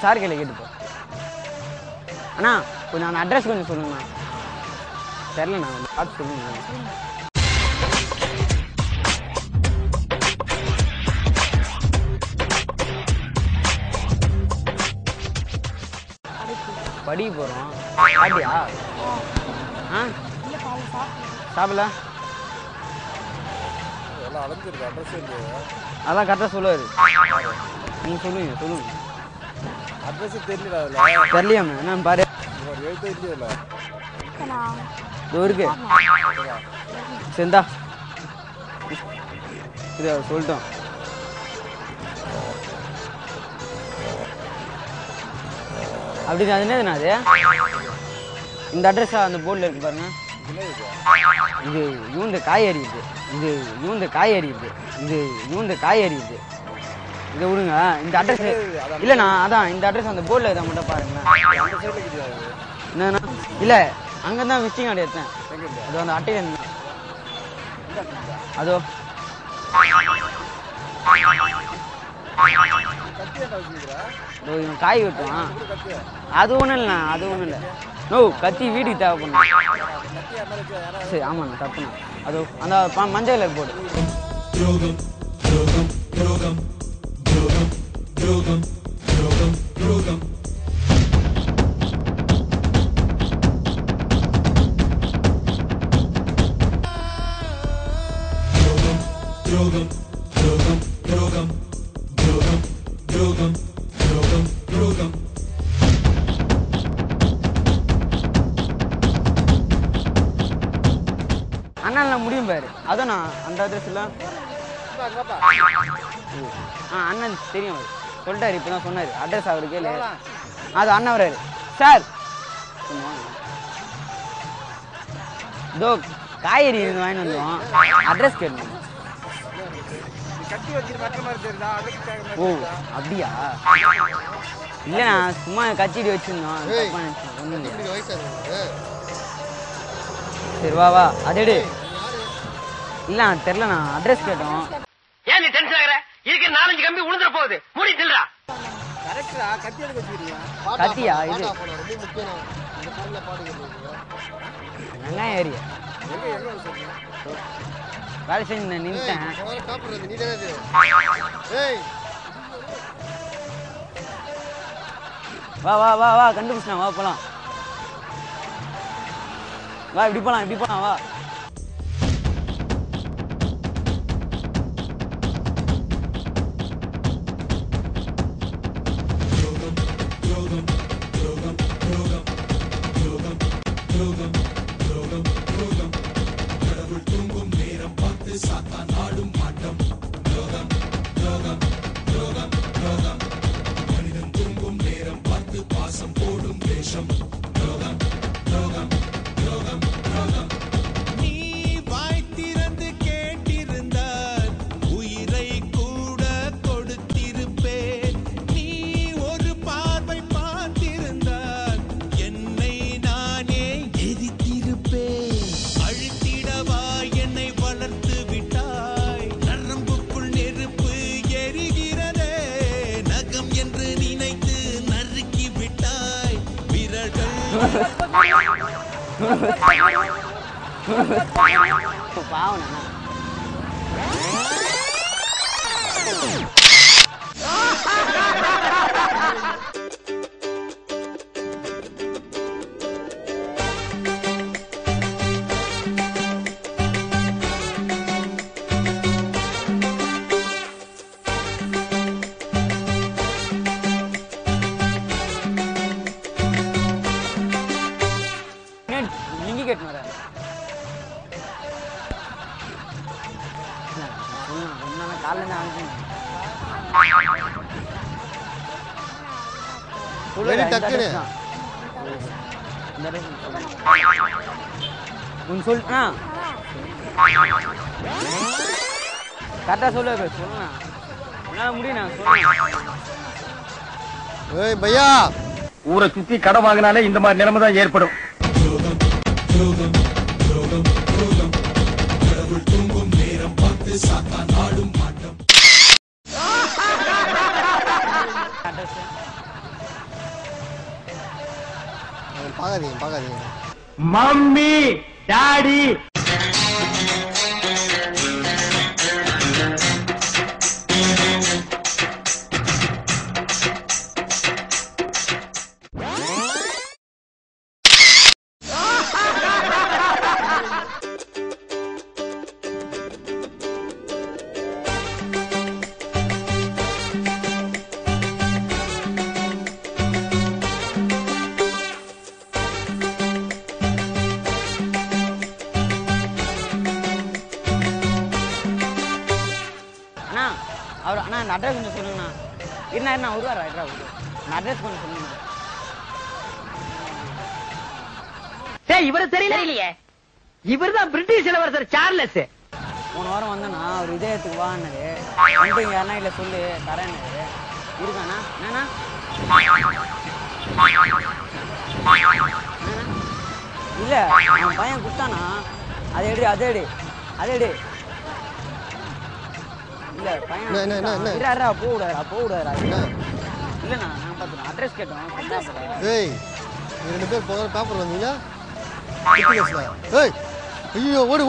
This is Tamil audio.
சார் கையில் கேட்டுப்போ. அண்ணா கொஞ்சம் அந்த அட்ரஸ் கொஞ்சம் சொல்லுங்கண்ணா. தெரிலண்ணா பார்த்து சொல்லுங்க. படிக்க போகிறோம். சாப்பிட்டியா? ஆ சாப்பிடல. அதான் கரெக்டாக சொல்லுவார். நீங்கள் சொல்லுங்க. அட்ரஸ் தெரியல. தெரியலையாமே நான் பாரு. இது இருக்கு சரிந்தா இது சொல்லிட்டோம். அப்படி அது என்னதுண்ணா அது? இந்த அட்ரஸா அந்த போர்டில் இருக்கு பாருங்க. இது இவந்த காய்கறி இது. இதை விடுங்க. இந்த அட்ரஸ் இல்லைண்ணா, அதான் இந்த அட்ரஸ் அந்த போர்டில் இதை மட்டும் பாருங்களேன். என்னண்ணா இல்லை அங்கே தான் விசிட்டிங் கார்டு எடுத்தேன். அது அந்த அட்டையில் இருந்தா அதோ காய் வெட்டுவான். அது ஒன்றும் இல்லை. நோ கத்தி வீட்டுக்கு தேவைப்படணும். சரி ஆமாண்ணா தப்புண்ணா. அதோ அந்த மஞ்சள் கலர் போடு. அண்ணா முடியும் பாரு. அதான் நான் அந்த அட்ரஸ்ல அண்ணன் தெரியும் அவர் சொல்லிட்டாரு. இப்பதான் சொன்னாரு அட்ரஸ் அவருக்கு கேளு. அது அண்ணன் வராரு சார். இதோ காய்கறி இருந்து வாங்கிட்டு வந்தோம். அட்ரஸ் கேட்கணும். ஓ அப்படியா? இல்லைண்ணா சும்மா கச்சிடி வச்சிருந்தோம். சரி வா அதேடு. இல்ல தெரியலண்ணா அட்ரஸ் கேட்டோம். ஏன் நீ டென்ஷன் ஆகுற? இருக்கு 4-5 கம்பி உளுந்துற போகுது. மூடி தில்றா. கரெக்ட்டா கத்தி எடுக்க வச்சிருக்கீங்க. கத்தியா இது? வெங்காயம் ஏரியா. எங்க சொல்றீங்க? வேலை செஞ்சு நின்னுட்டேன். சாப்பிடுறது நீ தானே இது? ஏய் வா கண்டுபிடிச்சா வா போலாம். வா இப்படி போலாம் வா. பாவம் கரெக்டா சொல்ல சொல்லலாம் முடியும். பையா ஊரை சுத்தி கடை வாங்கினாலே இந்த மாதிரி நிலைமை தான் ஏற்படும். பார்க்காதீங்க மம்மி டாடி அவர் அண்ணா அந்த அட்ரஸ் கொஞ்சம் சொல்லுங்கண்ணா. என்ன வருவாரா? அந்த அட்ரஸ் கொஞ்சம் சொல்லுங்க. சரி, இவரு தெரியலையே. இவர் தான் பிரிட்டிஷ் இளவரசர் சார்லஸ். போன வாரம் வந்தேண்ணா, அவர் இதயத்துக்கு வான்னாரு. வந்து யாருன்னா இல்லை சொல்லு தரேன்னாரு. இருக்காண்ணா? என்னண்ணா இல்லை அவன் பையன் கொடுத்தானா? அதை எடு இல்ல பையன் போவிடாரா இல்லண்ணா. நான் பார்த்துறேன் அட்ரஸ் கேட்டோம். ஏய் 2 பேர் போகிற பேப்பர் வந்தீங்களா? ஏய் ஐயோ ஓடு